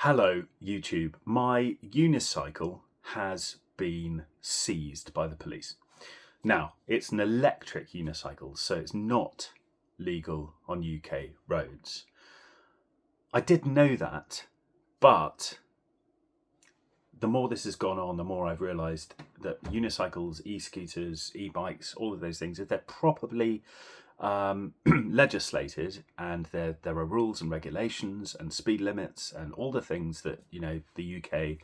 Hello, YouTube. My Unicycle has been seized by the police. Now, it's an electric unicycle, so it's not legal on UK roads. I did know that, but the more this has gone on, the more I've realised that unicycles, e-scooters, e-bikes, all of those things, if they're properly legislated and there are rules and regulations and speed limits and all the things that, the UK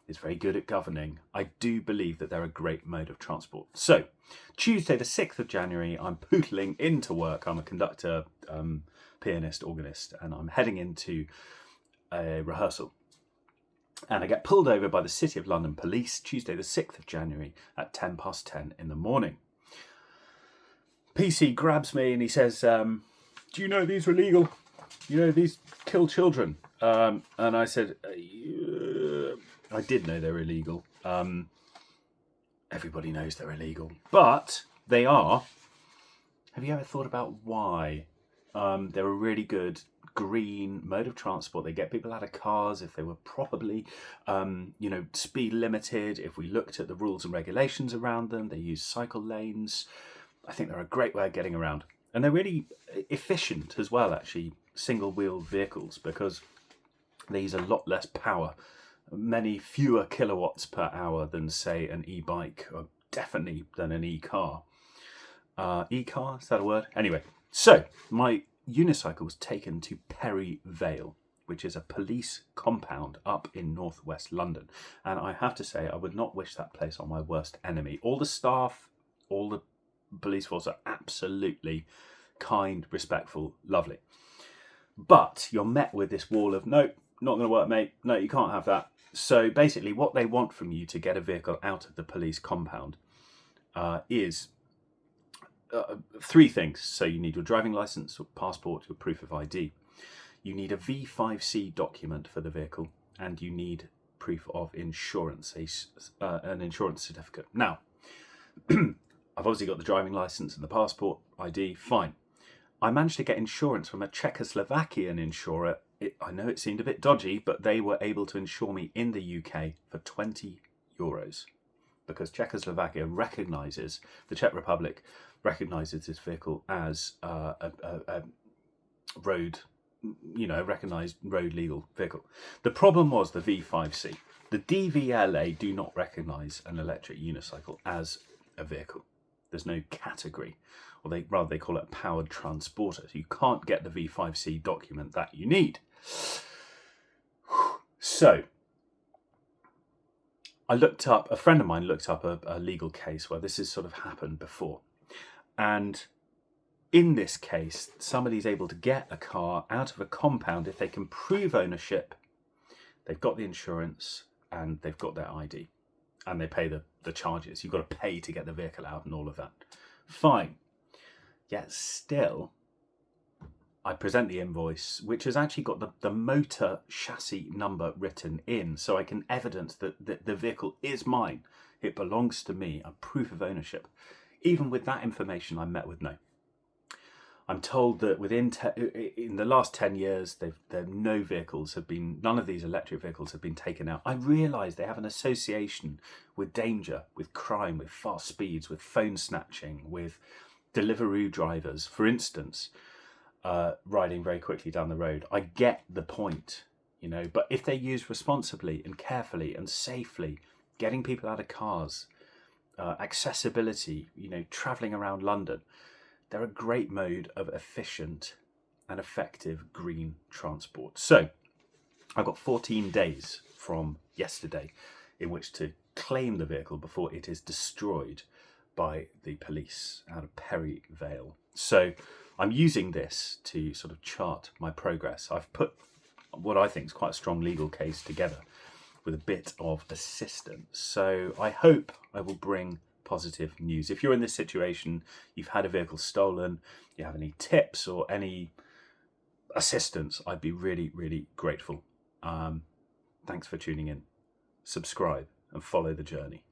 is very good at governing, I do believe that they're a great mode of transport. So, Tuesday the 6th of January, I'm pootling into work. I'm a conductor, pianist, organist, and I'm heading into a rehearsal. And I get pulled over by the City of London Police Tuesday the 6th of January at 10:10 in the morning. PC grabs me and he says, do you know these are illegal? You know, these kill children. And I said, I did know they were illegal. Everybody knows they're illegal. But they are. Have you ever thought about why? They're a really good green mode of transport. They get people out of cars if they were properly, speed limited. If we looked at the rules and regulations around them, they use cycle lanes. I think they're a great way of getting around. And they're really efficient as well, actually, single-wheel vehicles, because they use a lot less power, many fewer kilowatts per hour than, say, an e-bike, or definitely than an e-car. E-car, is that a word? Anyway, so my unicycle was taken to Perry Vale, which is a police compound up in northwest London. And I have to say, I would not wish that place on my worst enemy. All the staff, all the police force are absolutely kind, respectful, lovely. But you're met with this wall of, no, not going to work, mate. No, you can't have that. So basically what they want from you to get a vehicle out of the police compound is three things. So you need your driving license, your passport, your proof of ID. You need a V5C document for the vehicle, and you need proof of insurance, an insurance certificate. Now, I've obviously got the driving license and the passport ID, fine. I managed to get insurance from a Czechoslovakian insurer. I know it seemed a bit dodgy, but they were able to insure me in the UK for €20 because Czechoslovakia recognises, the Czech Republic recognises this vehicle as a road, a recognised road legal vehicle. The problem was the V5C. The DVLA do not recognise an electric unicycle as a vehicle. There's no category, or they call it a powered transporter. So you can't get the V5C document that you need. So a friend of mine looked up a legal case where this has sort of happened before. And in this case, somebody's able to get a car out of a compound if they can prove ownership, they've got the insurance, and they've got their ID. And they pay the charges. You've got to pay to get the vehicle out and all of that. Fine. Yet still, I present the invoice, which has actually got the motor chassis number written in, so I can evidence that the vehicle is mine. It belongs to me, a proof of ownership. Even with that information, I'm met with no. I'm told that in the last 10 years, none of these electric vehicles have been taken out. I realise they have an association with danger, with crime, with fast speeds, with phone snatching, with Deliveroo drivers, for instance, riding very quickly down the road. I get the point, but if they're used responsibly and carefully and safely, getting people out of cars, accessibility, travelling around London, they're a great mode of efficient and effective green transport. So I've got 14 days from yesterday in which to claim the vehicle before it is destroyed by the police out of Perry Vale. So I'm using this to sort of chart my progress. I've put what I think is quite a strong legal case together with a bit of assistance. So I hope I will bring positive news. If you're in this situation, you've had a vehicle stolen, you have any tips or any assistance, I'd be really, really grateful. Thanks for tuning in. Subscribe and follow the journey.